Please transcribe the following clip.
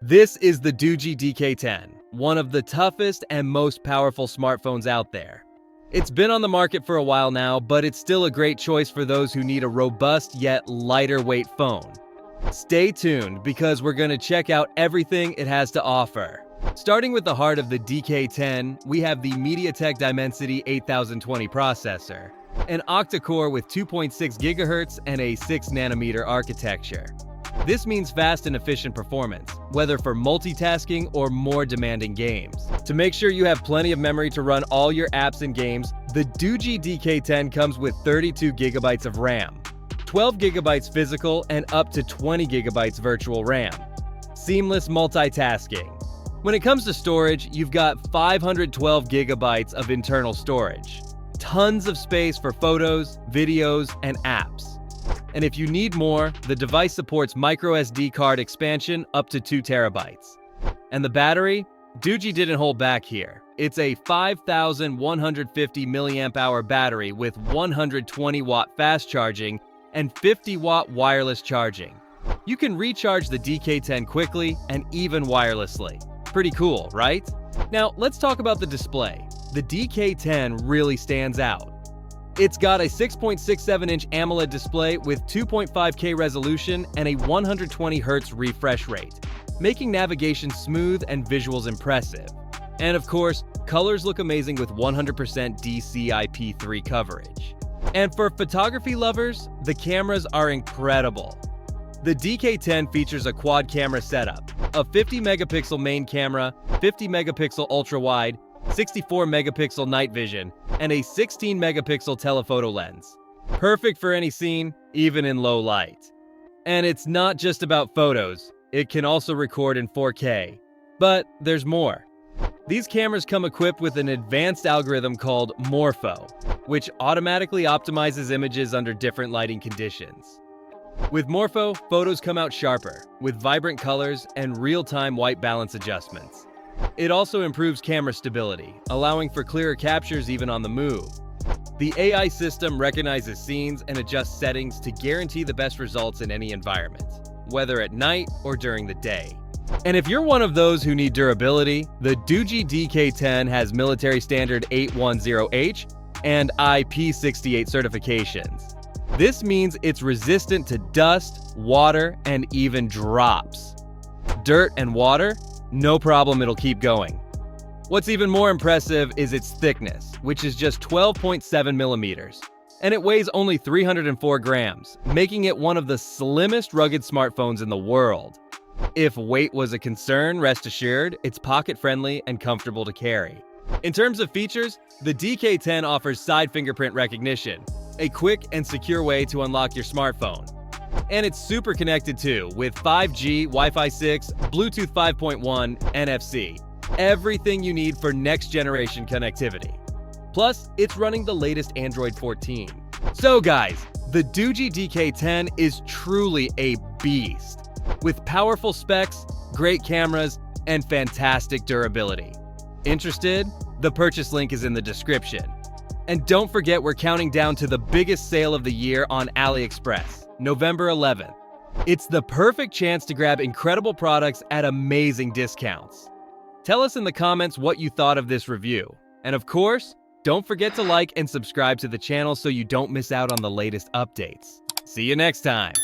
This is the Doogee DK10, one of the toughest and most powerful smartphones out there. It's been on the market for a while now, but it's still a great choice for those who need a robust yet lighter weight phone. Stay tuned because we're going to check out everything it has to offer. Starting with the heart of the DK10, we have the MediaTek Dimensity 8020 processor, an octa-core with 2.6 GHz and a 6nm architecture. This means fast and efficient performance, whether for multitasking or more demanding games. To make sure you have plenty of memory to run all your apps and games, the Doogee DK10 comes with 32 GB of RAM, 12 GB physical, and up to 20 GB virtual RAM. Seamless multitasking. When it comes to storage, you've got 512 GB of internal storage. Tons of space for photos, videos, and apps. And if you need more, the device supports microSD card expansion up to 2 TB. And the battery? Doogee didn't hold back here. It's a 5,150 mAh battery with 120 watt fast charging and 50 watt wireless charging. You can recharge the DK10 quickly and even wirelessly. Pretty cool, right? Now, let's talk about the display. The DK10 really stands out. It's got a 6.67-inch AMOLED display with 2.5K resolution and a 120Hz refresh rate, making navigation smooth and visuals impressive. And of course, colors look amazing with 100% DCI-P3 coverage. And for photography lovers, the cameras are incredible. The DK10 features a quad camera setup, a 50-megapixel main camera, 50-megapixel ultra-wide, 64-megapixel night vision, and a 16-megapixel telephoto lens. Perfect for any scene, even in low light. And it's not just about photos, it can also record in 4K. But there's more. These cameras come equipped with an advanced algorithm called Morpho, which automatically optimizes images under different lighting conditions. With Morpho, photos come out sharper, with vibrant colors and real-time white balance adjustments. It also improves camera stability, allowing for clearer captures even on the move. The AI system recognizes scenes and adjusts settings to guarantee the best results in any environment, whether at night or during the day. And if you're one of those who need durability, the Doogee DK10 has military standard 810H and IP68 certifications. This means it's resistant to dust, water, and even drops. Dirt and water? No problem, it'll keep going. What's even more impressive is its thickness, which is just 12.7 millimeters, and it weighs only 304 grams, making it one of the slimmest rugged smartphones in the world. If weight was a concern, rest assured, it's pocket-friendly and comfortable to carry. In terms of features, the DK10 offers side fingerprint recognition, a quick and secure way to unlock your smartphone. And it's super connected too, with 5G, Wi-Fi 6, Bluetooth 5.1, NFC. Everything you need for next-generation connectivity. Plus, it's running the latest Android 14. So guys, the Doogee DK10 is truly a beast, with powerful specs, great cameras, and fantastic durability. Interested? The purchase link is in the description. And don't forget, we're counting down to the biggest sale of the year on Aliexpress, November 11th. It's the perfect chance to grab incredible products at amazing discounts. Tell us in the comments what you thought of this review. And of course, don't forget to like and subscribe to the channel so you don't miss out on the latest updates. See you next time.